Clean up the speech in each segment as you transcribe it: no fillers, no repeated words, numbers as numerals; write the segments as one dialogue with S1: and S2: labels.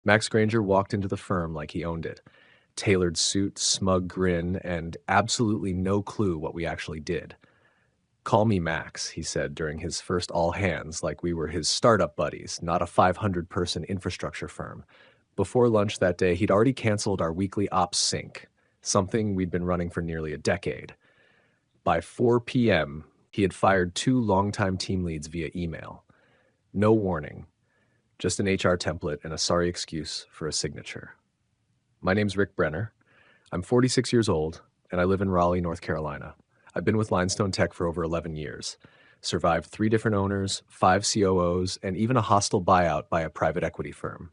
S1: Max Granger walked into the firm like he owned it. Tailored suit, smug grin, and absolutely no clue what we actually did. "Call me Max," he said during his first all hands, like we were his startup buddies, not a 500-person infrastructure firm. Before lunch that day, he'd already canceled our weekly ops sync, something we'd been running for nearly a decade. By 4 p.m., he had fired 2 longtime team leads via email. No warning, just an HR template and a sorry excuse for a signature. My name's Rick Brenner. I'm 46 years old, and I live in Raleigh, North Carolina. I've been with Limestone Tech for over 11 years. Survived 3 different owners, 5 COOs, and even a hostile buyout by a private equity firm.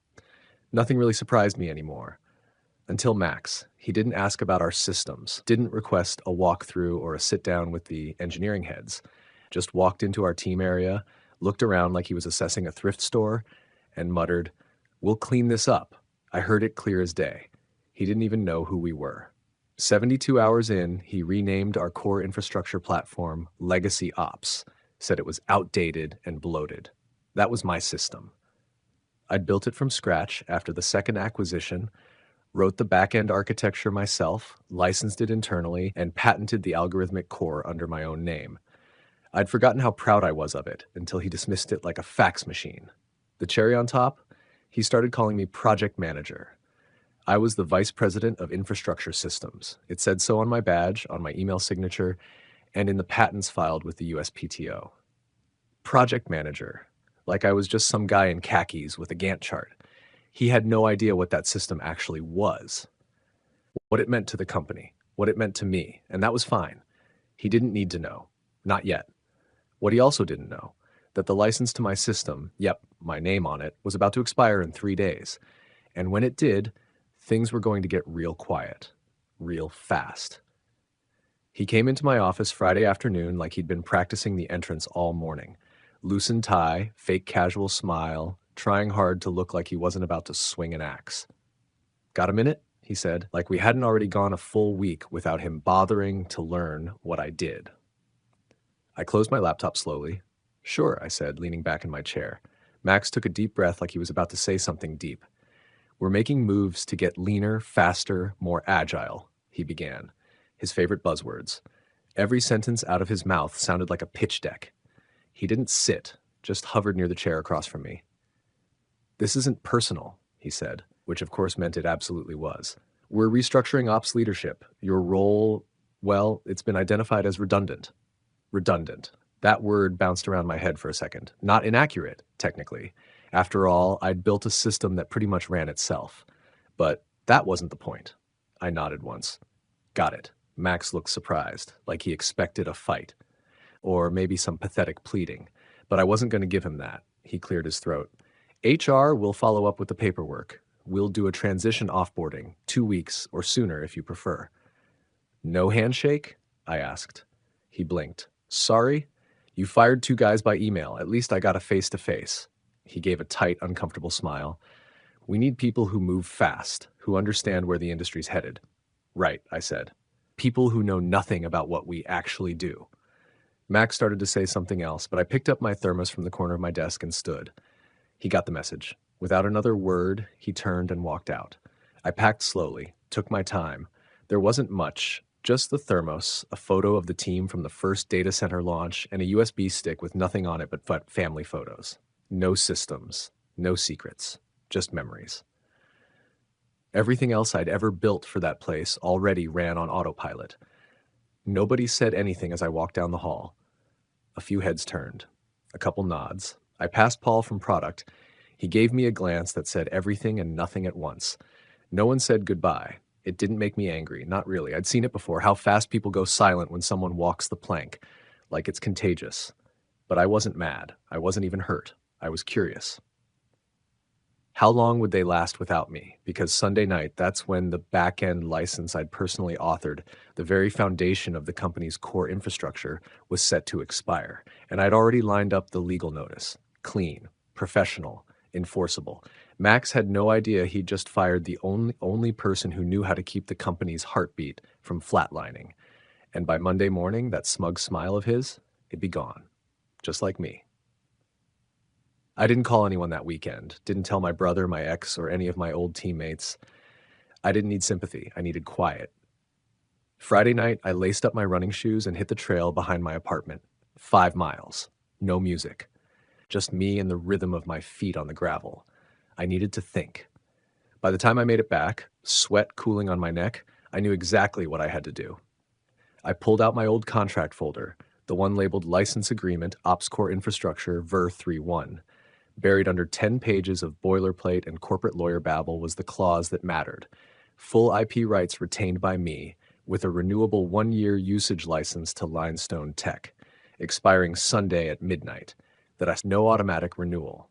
S1: Nothing really surprised me anymore. Until Max. He didn't ask about our systems, didn't request a walkthrough or a sit down with the engineering heads. Just walked into our team area, looked around like he was assessing a thrift store, and muttered, "We'll clean this up." I heard it clear as day. He didn't even know who we were. 72 hours in, he renamed our core infrastructure platform Legacy Ops, said it was outdated and bloated. That was my system. I'd built it from scratch after the second acquisition, wrote the back-end architecture myself, licensed it internally, and patented the algorithmic core under my own name. I'd forgotten how proud I was of it until he dismissed it like a fax machine. The cherry on top? He started calling me project manager. I was the vice president of infrastructure systems. It said so on my badge, on my email signature, and in the patents filed with the USPTO. Project manager, like I was just some guy in khakis with a Gantt chart. He had no idea what that system actually was, what it meant to the company, what it meant to me, and that was fine. He didn't need to know. Not yet. What he also didn't know, that the license to my system, yep, my name on it, was about to expire in 3 days. And when it did, things were going to get real quiet, real fast. He came into my office Friday afternoon like he'd been practicing the entrance all morning. Loosened tie, fake casual smile, trying hard to look like he wasn't about to swing an axe. "Got a minute?" he said, like we hadn't already gone a full week without him bothering to learn what I did. I closed my laptop slowly. "Sure," I said, leaning back in my chair. Max took a deep breath like he was about to say something deep. "We're making moves to get leaner, faster, more agile," he began, his favorite buzzwords. Every sentence out of his mouth sounded like a pitch deck. He didn't sit, just hovered near the chair across from me. "This isn't personal," he said, which of course meant it absolutely was. "We're restructuring ops leadership. Your role, well, it's been identified as redundant." Redundant. That word bounced around my head for a second. Not inaccurate, technically. After all, I'd built a system that pretty much ran itself. But that wasn't the point. I nodded once. "Got it." Max looked surprised, like he expected a fight. Or maybe some pathetic pleading. But I wasn't going to give him that. He cleared his throat. "HR will follow up with the paperwork. We'll do a transition offboarding, 2 weeks or sooner if you prefer." "No handshake?" I asked. He blinked. "Sorry? You fired 2 guys by email. At least I got a face-to-face." He gave a tight, uncomfortable smile. "We need people who move fast, who understand where the industry's headed." "Right," I said. "People who know nothing about what we actually do." Max started to say something else, but I picked up my thermos from the corner of my desk and stood. He got the message. Without another word, he turned and walked out. I packed slowly, took my time. There wasn't much, just the thermos, a photo of the team from the first data center launch, and a USB stick with nothing on it but family photos. No systems, no secrets, just memories. Everything else I'd ever built for that place already ran on autopilot. Nobody said anything as I walked down the hall. A few heads turned, a couple nods. I passed Paul from product. He gave me a glance that said everything and nothing at once. No one said goodbye. It didn't make me angry, not really. I'd seen it before, how fast people go silent when someone walks the plank, like it's contagious. But I wasn't mad. I wasn't even hurt. I was curious. How long would they last without me? Because Sunday night, that's when the back-end license I'd personally authored, the very foundation of the company's core infrastructure, was set to expire. And I'd already lined up the legal notice. Clean, professional, enforceable. Max had no idea he'd just fired the only person who knew how to keep the company's heartbeat from flatlining. And by Monday morning, that smug smile of his, it'd be gone. Just like me. I didn't call anyone that weekend, didn't tell my brother, my ex, or any of my old teammates. I didn't need sympathy. I needed quiet. Friday night, I laced up my running shoes and hit the trail behind my apartment. 5 miles. No music. Just me and the rhythm of my feet on the gravel. I needed to think. By the time I made it back, sweat cooling on my neck, I knew exactly what I had to do. I pulled out my old contract folder, the one labeled License Agreement, OpsCore Infrastructure, Ver 3.1. Buried under 10 pages of boilerplate and corporate lawyer babble was the clause that mattered. Full IP rights retained by me, with a renewable 1-year usage license to Limestone Tech, expiring Sunday at midnight. That has no automatic renewal.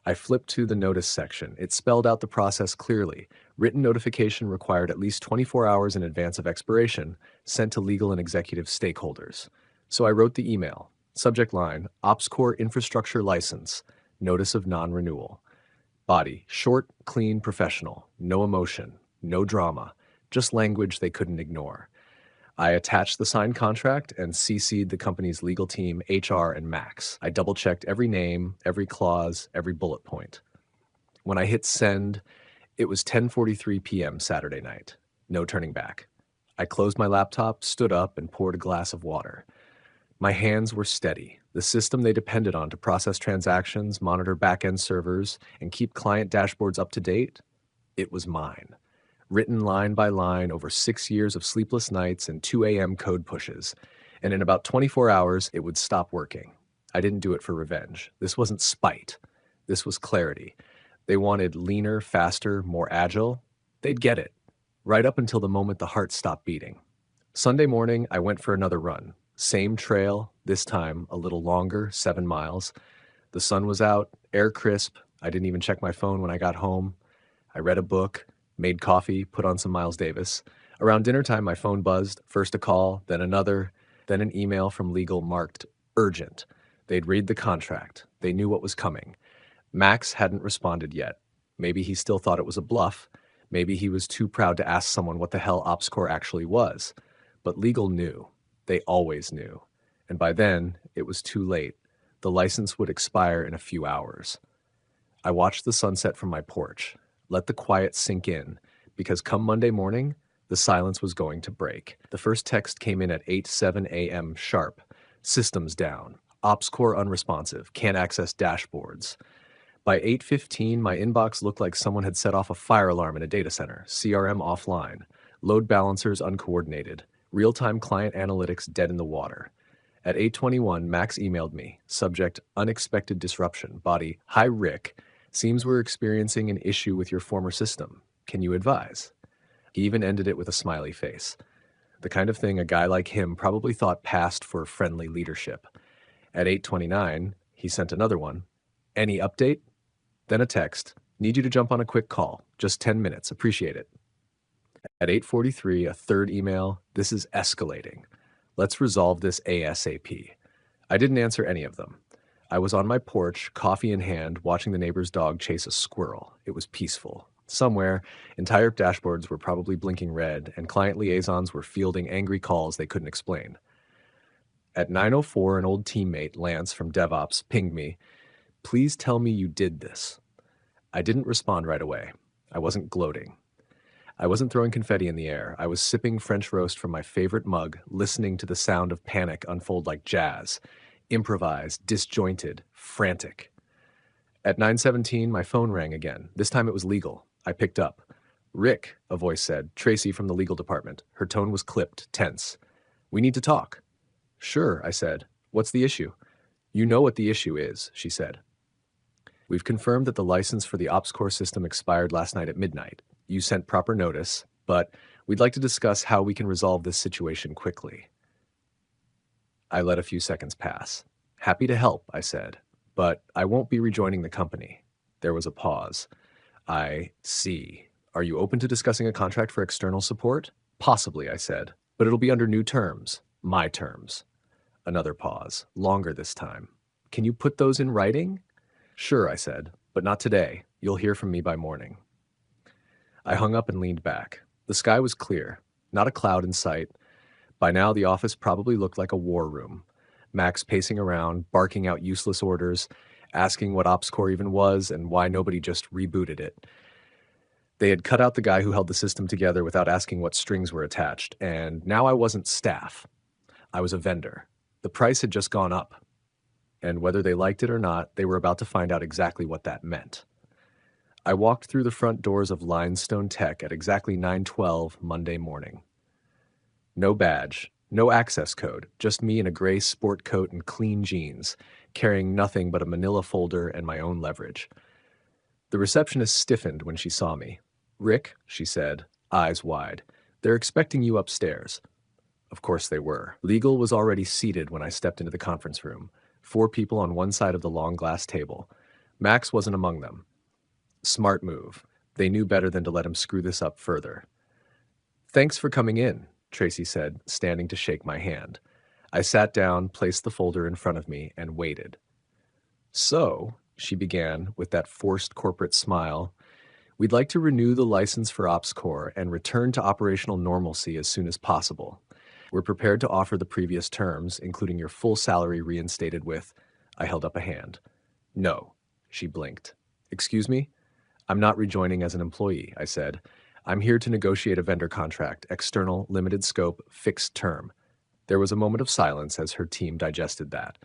S1: I flipped to the notice section. It spelled out the process clearly. Written notification required at least 24 hours in advance of expiration, sent to legal and executive stakeholders. So I wrote the email. Subject line, OpsCore Infrastructure License, Notice of Non-Renewal. Body, short, clean, professional. No emotion, no drama, just language they couldn't ignore. I attached the signed contract and CC'd the company's legal team, HR, and Max. I double-checked every name, every clause, every bullet point. When I hit send, it was 10:43 p.m. Saturday night. No turning back. I closed my laptop, stood up, and poured a glass of water. My hands were steady. The system they depended on to process transactions, monitor back-end servers, and keep client dashboards up to date, it was mine. Written line by line over 6 years of sleepless nights and 2 a.m. code pushes. And in about 24 hours, it would stop working. I didn't do it for revenge. This wasn't spite. This was clarity. They wanted leaner, faster, more agile. They'd get it. Right up until the moment the heart stopped beating. Sunday morning, I went for another run. Same trail, this time a little longer, 7 miles. The sun was out, air crisp. I didn't even check my phone when I got home. I read a book, made coffee, put on some Miles Davis. Around dinner time, my phone buzzed. First a call, then another, then an email from legal marked urgent. They'd read the contract. They knew what was coming. Max hadn't responded yet. Maybe he still thought it was a bluff. Maybe he was too proud to ask someone what the hell OpsCore actually was. But legal knew. They always knew. And by then, it was too late. The license would expire in a few hours. I watched the sunset from my porch. Let the quiet sink in, because come Monday morning, the silence was going to break. The first text came in at 8:07 a.m. sharp. Systems down. OpsCore unresponsive. Can't access dashboards. By 8:15, my inbox looked like someone had set off a fire alarm in a data center. CRM offline. Load balancers uncoordinated. Real-time client analytics dead in the water. At 8:21, Max emailed me. Subject, unexpected disruption. Body, hi Rick. Seems we're experiencing an issue with your former system. Can you advise? He even ended it with a smiley face. The kind of thing a guy like him probably thought passed for friendly leadership. At 8:29, he sent another one. Any update? Then a text. Need you to jump on a quick call. Just 10 minutes. Appreciate it. At 8:43, a third email. This is escalating. Let's resolve this ASAP. I didn't answer any of them. I was on my porch, coffee in hand, watching the neighbor's dog chase a squirrel. It was peaceful. Somewhere, entire dashboards were probably blinking red, and client liaisons were fielding angry calls they couldn't explain. At 9:04, an old teammate, Lance from DevOps, pinged me. Please tell me you did this. I didn't respond right away. I wasn't gloating. I wasn't throwing confetti in the air. I was sipping French roast from my favorite mug, listening to the sound of panic unfold like jazz. Improvised, disjointed, frantic. At 9:17, my phone rang again. This time it was legal. I picked up. Rick, a voice said. Tracy from the legal department. Her tone was clipped, tense. We need to talk. Sure, I said. What's the issue? You know what the issue is, she said. We've confirmed that the license for the OpsCore system expired last night at midnight. You sent proper notice, but we'd like to discuss how we can resolve this situation quickly. I let a few seconds pass. Happy to help, I said, but I won't be rejoining the company. There was a pause. I see. Are you open to discussing a contract for external support? Possibly, I said, but it'll be under new terms, my terms. Another pause, longer this time. Can you put those in writing? Sure, I said, but not today. You'll hear from me by morning. I hung up and leaned back. The sky was clear, not a cloud in sight. By now, the office probably looked like a war room. Max pacing around, barking out useless orders. asking what OpsCore even was and why nobody just rebooted it. They had cut out the guy who held the system together without asking what strings were attached, and now I wasn't staff. I was a vendor. The price had just gone up, and whether they liked it or not, they were about to find out exactly what that meant. I walked through the front doors of Limestone Tech at exactly 9:12 Monday morning. No badge, no access code, just me in a gray sport coat and clean jeans, carrying nothing but a manila folder and my own leverage. The receptionist stiffened when she saw me. "Rick," she said, eyes wide, "they're expecting you upstairs." Of course they were. Legal was already seated when I stepped into the conference room, 4 people on one side of the long glass table. Max wasn't among them. Smart move. They knew better than to let him screw this up further. "Thanks for coming in," Tracy said, standing to shake my hand. I sat down, placed the folder in front of me, and waited. "So," she began with that forced corporate smile, "we'd like to renew the license for OpsCore and return to operational normalcy as soon as possible. We're prepared to offer the previous terms, including your full salary reinstated with—" I held up a hand. "No," she blinked. "Excuse me? I'm not rejoining as an employee," I said. "I'm here to negotiate a vendor contract, external, limited scope, fixed term." There was a moment of silence as her team digested that.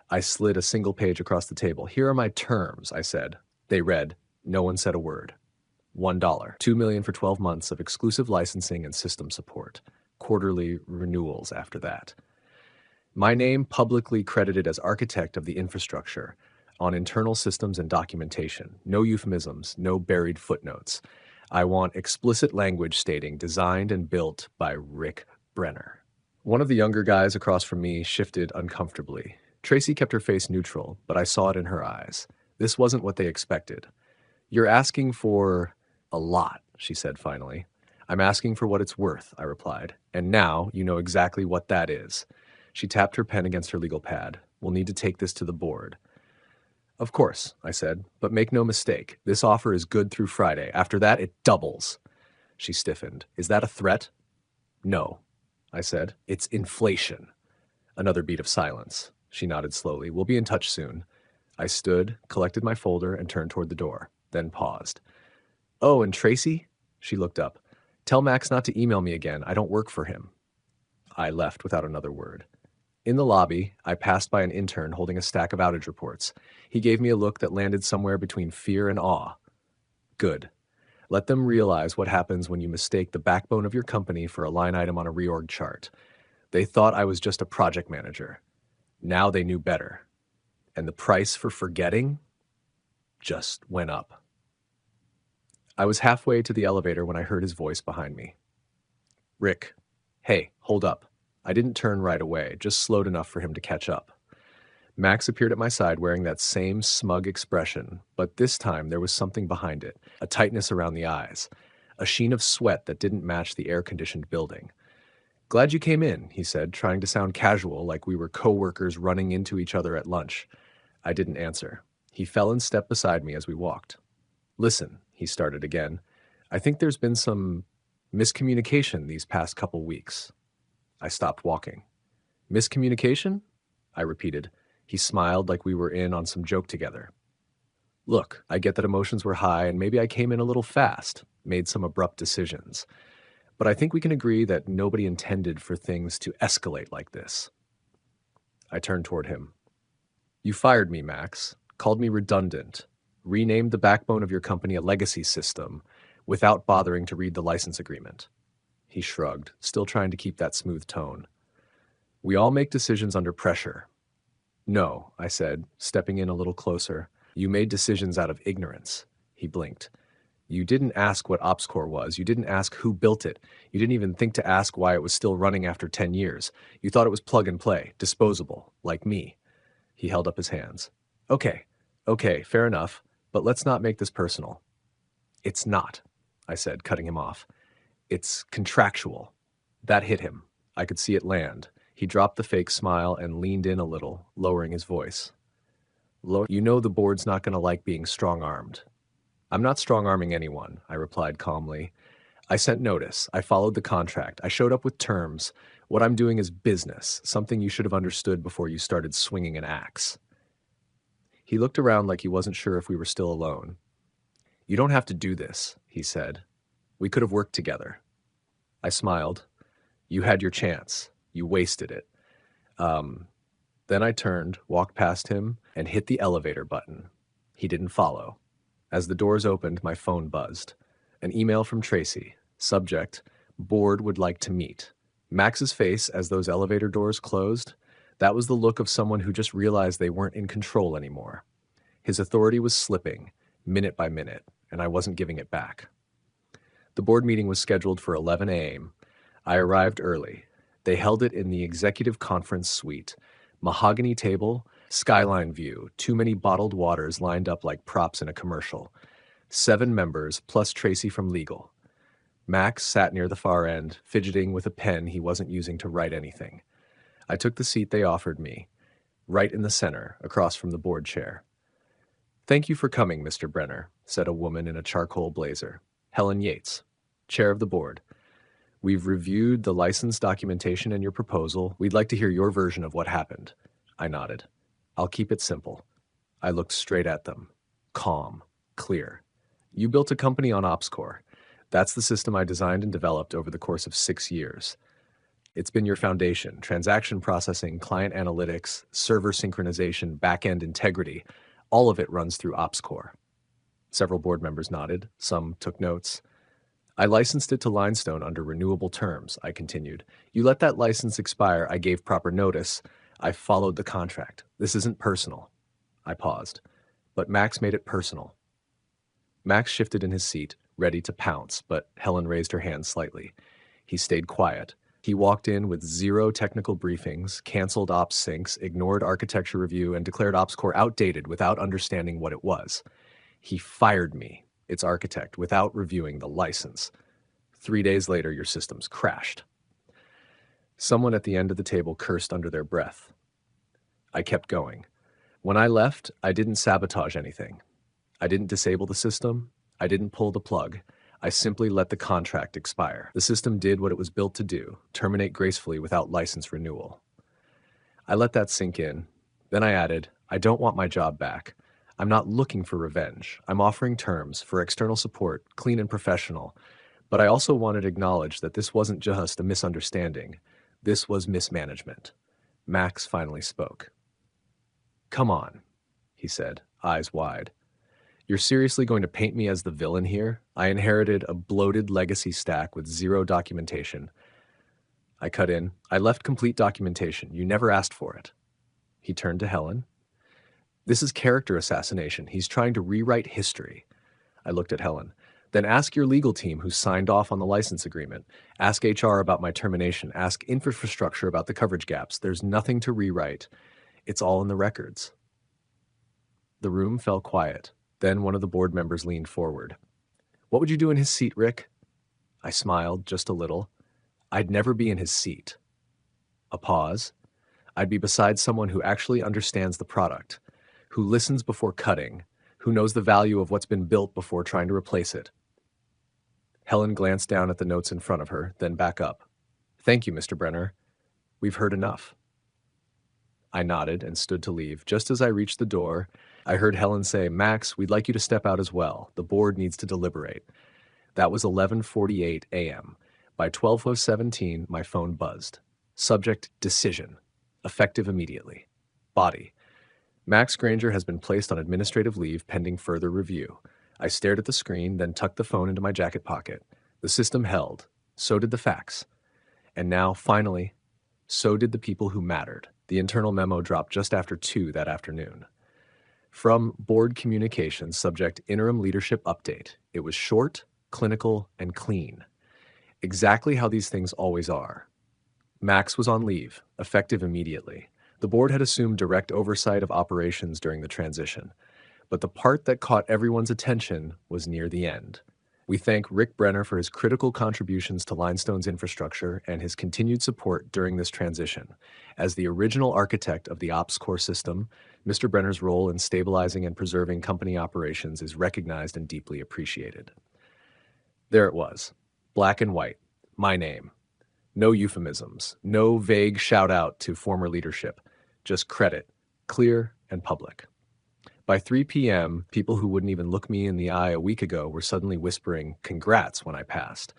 S1: I slid a single page across the table. "Here are my terms," I said. They read. No one said a word. $1, $2 million for 12 months of exclusive licensing and system support. Quarterly renewals after that. My name publicly credited as architect of the infrastructure on internal systems and documentation. No euphemisms, no buried footnotes. I want explicit language stating designed and built by Rick Brenner. One of the younger guys across from me shifted uncomfortably. Tracy kept her face neutral, but I saw it in her eyes. This wasn't what they expected. "You're asking for a lot," she said finally. "I'm asking for what it's worth," I replied. "And now you know exactly what that is." She tapped her pen against her legal pad. "We'll need to take this to the board." "Of course," I said, "but make no mistake. This offer is good through Friday. After that, it doubles." She stiffened. "Is that a threat?" "No," I said. "It's inflation." Another beat of silence. She nodded slowly. "We'll be in touch soon." I stood, collected my folder, and turned toward the door, then paused. "Oh, and Tracy?" She looked up. "Tell Max not to email me again. I don't work for him." I left without another word. In the lobby, I passed by an intern holding a stack of outage reports. He gave me a look that landed somewhere between fear and awe. Good. Let them realize what happens when you mistake the backbone of your company for a line item on a reorg chart. They thought I was just a project manager. Now they knew better. And the price for forgetting just went up. I was halfway to the elevator when I heard his voice behind me. "Rick, hey, hold up." I didn't turn right away, just slowed enough for him to catch up. Max appeared at my side wearing that same smug expression, but this time there was something behind it, a tightness around the eyes, a sheen of sweat that didn't match the air-conditioned building. "Glad you came in," he said, trying to sound casual, like we were co-workers running into each other at lunch. I didn't answer. He fell in step beside me as we walked. "Listen," he started again, "I think there's been some miscommunication these past couple weeks." I stopped walking. "Miscommunication?" I repeated. He smiled like we were in on some joke together. "Look, I get that emotions were high and maybe I came in a little fast, made some abrupt decisions. But I think we can agree that nobody intended for things to escalate like this." I turned toward him. "You fired me, Max, called me redundant, renamed the backbone of your company a legacy system without bothering to read the license agreement." He shrugged, still trying to keep that smooth tone. "We all make decisions under pressure." "No," I said, stepping in a little closer. "You made decisions out of ignorance." He blinked. "You didn't ask what OpsCore was. You didn't ask who built it. You didn't even think to ask why it was still running after 10 years. You thought it was plug and play, disposable, like me." He held up his hands. Okay, fair enough, but let's not make this personal." "It's not," I said, cutting him off. "It's contractual." That hit him. I could see it land. He dropped the fake smile and leaned in a little, lowering his voice. "You know the board's not going to like being strong-armed." "I'm not strong-arming anyone," I replied calmly. "I sent notice. I followed the contract. I showed up with terms. What I'm doing is business, something you should have understood before you started swinging an axe." He looked around like he wasn't sure if we were still alone. "You don't have to do this," he said. "We could have worked together." I smiled. "You had your chance. You wasted it." Then I turned, walked past him, and hit the elevator button. He didn't follow. As the doors opened, my phone buzzed. An email from Tracy. Subject: Board would like to meet. Max's face as those elevator doors closed, that was the look of someone who just realized they weren't in control anymore. His authority was slipping, minute by minute, and I wasn't giving it back. The board meeting was scheduled for 11 a.m. I arrived early. They held it in the executive conference suite. Mahogany table, skyline view, too many bottled waters lined up like props in a commercial. 7 members, plus Tracy from legal. Max sat near the far end, fidgeting with a pen he wasn't using to write anything. I took the seat they offered me, right in the center, across from the board chair. "Thank you for coming, Mr. Brenner," said a woman in a charcoal blazer. "Helen Yates, chair of the board. We've reviewed the license documentation and your proposal. We'd like to hear your version of what happened." I nodded. "I'll keep it simple." I looked straight at them. Calm. Clear. "You built a company on OpsCore. That's the system I designed and developed over the course of 6 years. It's been your foundation: transaction processing, client analytics, server synchronization, back-end integrity. All of it runs through OpsCore." Several board members nodded. Some took notes. "I licensed it to Limestone under renewable terms," I continued. "You let that license expire. I gave proper notice. I followed the contract. This isn't personal." I paused. "But Max made it personal." Max shifted in his seat, ready to pounce, but Helen raised her hand slightly. He stayed quiet. He walked in with 0 technical briefings, canceled ops syncs, ignored architecture review, and declared OpsCore outdated without understanding what it was. He fired me, its architect, without reviewing the license. 3 days later, your systems crashed. Someone at the end of the table cursed under their breath. I kept going. When I left, I didn't sabotage anything. I didn't disable the system. I didn't pull the plug. I simply let the contract expire. The system did what it was built to do: terminate gracefully without license renewal. I let that sink in. Then I added, "I don't want my job back. I'm not looking for revenge. I'm offering terms for external support, clean and professional. But I also wanted to acknowledge that this wasn't just a misunderstanding. This was mismanagement." Max finally spoke. "Come on," he said, eyes wide. "You're seriously going to paint me as the villain here? I inherited a bloated legacy stack with 0 documentation." I cut in. "I left complete documentation. You never asked for it." He turned to Helen. "This is character assassination. He's trying to rewrite history." I looked at Helen. "Then ask your legal team who signed off on the license agreement. Ask HR about my termination. Ask infrastructure about the coverage gaps. There's nothing to rewrite. It's all in the records." The room fell quiet. Then one of the board members leaned forward. "What would you do in his seat, Rick?" I smiled just a little. "I'd never be in his seat." A pause. "I'd be beside someone who actually understands the product, who listens before cutting, who knows the value of what's been built before trying to replace it." Helen glanced down at the notes in front of her, then back up. "Thank you, Mr. Brenner. We've heard enough." I nodded and stood to leave. Just as I reached the door, I heard Helen say, "Max, we'd like you to step out as well. The board needs to deliberate." That was 11:48 a.m. By 12:17, my phone buzzed. Subject: decision. Effective immediately. Body: Max Granger has been placed on administrative leave pending further review. I stared at the screen, then tucked the phone into my jacket pocket. The system held. So did the facts. And now, finally, so did the people who mattered. The internal memo dropped just after 2 that afternoon. From Board Communications, subject: interim leadership update. It was short, clinical, and clean. Exactly how these things always are. Max was on leave, effective immediately. The board had assumed direct oversight of operations during the transition. But the part that caught everyone's attention was near the end. We thank Rick Brenner for his critical contributions to Limestone's infrastructure and his continued support during this transition. As the original architect of the OpsCore system, Mr. Brenner's role in stabilizing and preserving company operations is recognized and deeply appreciated. There it was, black and white, my name. No euphemisms, no vague shout-out to former leadership, just credit, clear and public. By 3 p.m., people who wouldn't even look me in the eye a week ago were suddenly whispering congrats when I passed.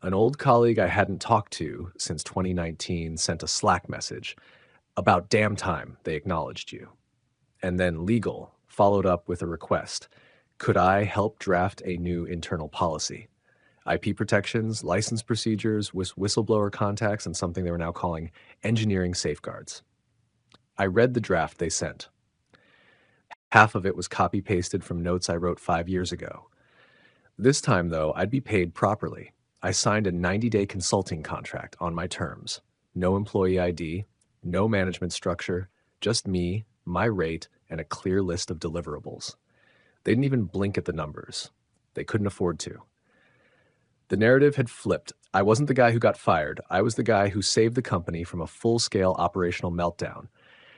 S1: An old colleague I hadn't talked to since 2019 sent a Slack message. About damn time they acknowledged you. And then legal followed up with a request. Could I help draft a new internal policy? IP protections, license procedures, whistleblower contacts, and something they were now calling engineering safeguards. I read the draft they sent. Half of it was copy-pasted from notes I wrote 5 years ago. This time, though, I'd be paid properly. I signed a 90-day consulting contract on my terms. No employee ID, no management structure, just me, my rate, and a clear list of deliverables. They didn't even blink at the numbers. They couldn't afford to. The narrative had flipped. I wasn't the guy who got fired. I was the guy who saved the company from a full-scale operational meltdown.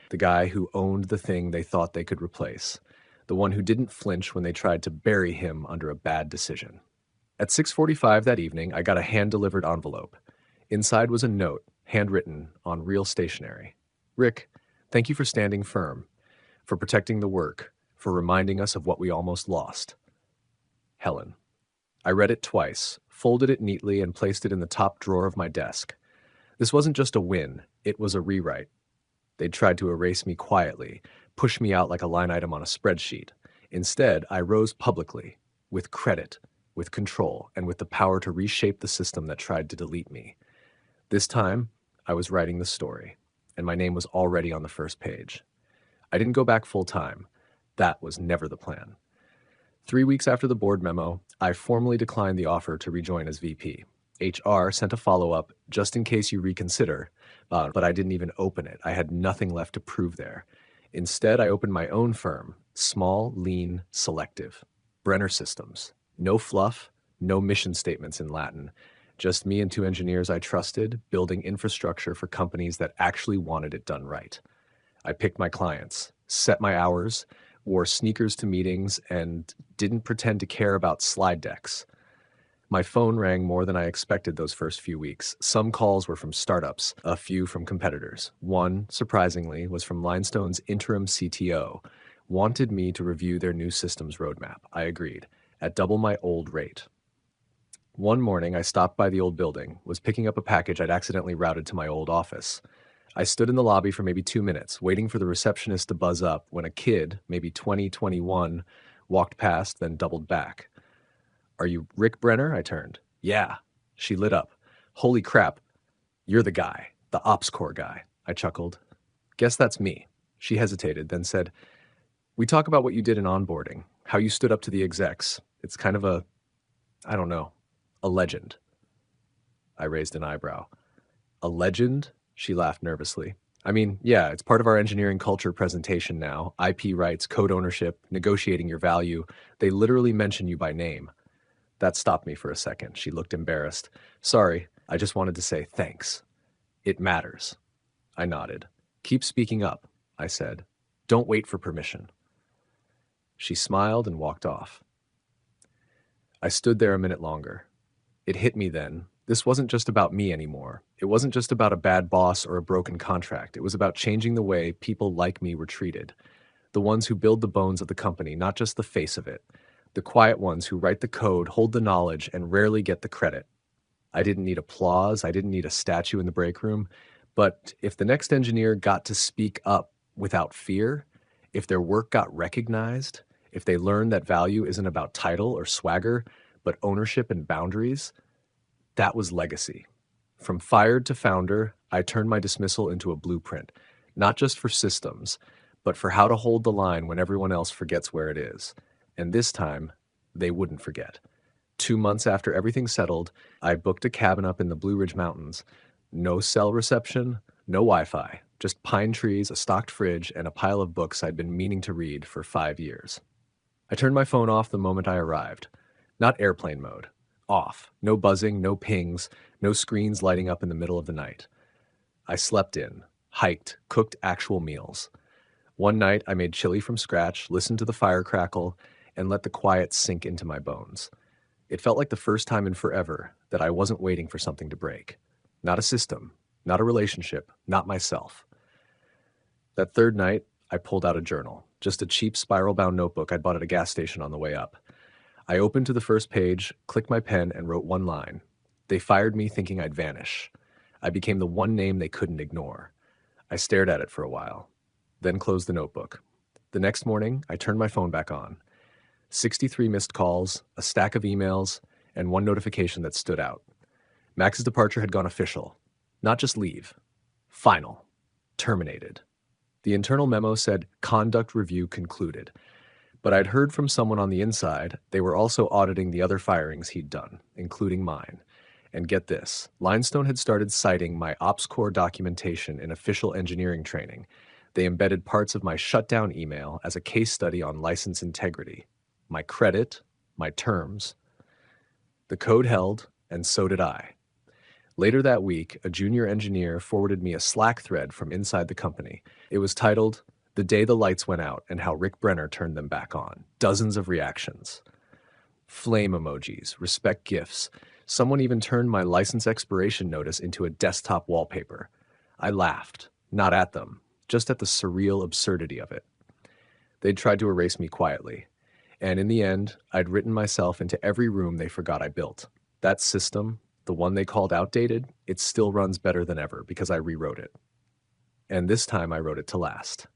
S1: The guy who owned the thing they thought they could replace. The one who didn't flinch when they tried to bury him under a bad decision. At 6:45 that evening, I got a hand-delivered envelope. Inside was a note, handwritten on real stationery. Rick, thank you for standing firm, for protecting the work, for reminding us of what we almost lost. Helen. I read it twice, folded it neatly, and placed it in the top drawer of my desk. This wasn't just a win, it was a rewrite. They'd tried to erase me quietly, push me out like a line item on a spreadsheet. Instead, I rose publicly, with credit, with control, and with the power to reshape the system that tried to delete me. This time, I was writing the story, and my name was already on the first page. I didn't go back full time. That was never the plan. 3 weeks after the board memo, I formally declined the offer to rejoin as VP. HR sent a follow-up just in case you reconsider, but I didn't even open it. I had nothing left to prove there. Instead, I opened my own firm, small, lean, selective. Brenner Systems. No fluff, no mission statements in Latin. Just me and 2 engineers I trusted, building infrastructure for companies that actually wanted it done right. I picked my clients, set my hours, wore sneakers to meetings, and didn't pretend to care about slide decks. My phone rang more than I expected those first few weeks. Some calls were from startups, a few from competitors. One, surprisingly, was from Linestone's interim CTO. Wanted me to review their new systems roadmap. I agreed, at double my old rate. One morning, I stopped by the old building, was picking up a package I'd accidentally routed to my old office. I stood in the lobby for maybe 2 minutes, waiting for the receptionist to buzz up, when a kid, maybe 20, 21, walked past, then doubled back. Are you Rick Brenner? I turned. Yeah. She lit up. Holy crap. You're the guy, the ops core guy. I chuckled. Guess that's me. She hesitated, then said, we talk about what you did in onboarding, how you stood up to the execs. It's kind of a legend. I raised an eyebrow. A legend? She laughed nervously. I mean, yeah, it's part of our engineering culture presentation now. IP rights, code ownership, negotiating your value. They literally mention you by name. That stopped me for a second. She looked embarrassed. Sorry, I just wanted to say thanks. It matters. I nodded. Keep speaking up, I said. Don't wait for permission. She smiled and walked off. I stood there a minute longer. It hit me then. This wasn't just about me anymore. It wasn't just about a bad boss or a broken contract. It was about changing the way people like me were treated. The ones who build the bones of the company, not just the face of it. The quiet ones who write the code, hold the knowledge, and rarely get the credit. I didn't need applause. I didn't need a statue in the break room. But if the next engineer got to speak up without fear, if their work got recognized, if they learned that value isn't about title or swagger, but ownership and boundaries, that was legacy. From fired to founder, I turned my dismissal into a blueprint, not just for systems, but for how to hold the line when everyone else forgets where it is. And this time, they wouldn't forget. 2 months after everything settled, I booked a cabin up in the Blue Ridge Mountains. No cell reception, no Wi-Fi, just pine trees, a stocked fridge, and a pile of books I'd been meaning to read for 5 years. I turned my phone off the moment I arrived. Not airplane mode. Off. No buzzing, no pings, no screens lighting up in the middle of the night. I slept in, hiked, cooked actual meals. One night, I made chili from scratch, listened to the fire crackle, and let the quiet sink into my bones. It felt like the first time in forever that I wasn't waiting for something to break. Not a system, not a relationship, not myself. That third night, I pulled out a journal. just a cheap spiral-bound notebook I'd bought at a gas station on the way up. I opened to the first page, clicked my pen, and wrote one line. They fired me thinking I'd vanish. I became the one name they couldn't ignore. I stared at it for a while, then closed the notebook. The next morning, I turned my phone back on. 63 missed calls, a stack of emails, and one notification that stood out. Max's departure had gone official. Not just leave. Final. Terminated. The internal memo said conduct review concluded. But I'd heard from someone on the inside they were also auditing the other firings he'd done, including mine. And get this, Limestone had started citing my Ops Core documentation in official engineering training. They embedded parts of my shutdown email as a case study on license integrity. My credit, my terms. The code held, and so did I. Later that week, a junior engineer forwarded me a Slack thread from inside the company. It was titled, "The Day the Lights Went Out and How Rick Brenner Turned Them Back On." Dozens of reactions. Flame emojis, respect gifs. Someone even turned my license expiration notice into a desktop wallpaper. I laughed, not at them, just at the surreal absurdity of it. They'd tried to erase me quietly. And in the end, I'd written myself into every room they forgot I built. That system, the one they called outdated, it still runs better than ever because I rewrote it. And this time I wrote it to last.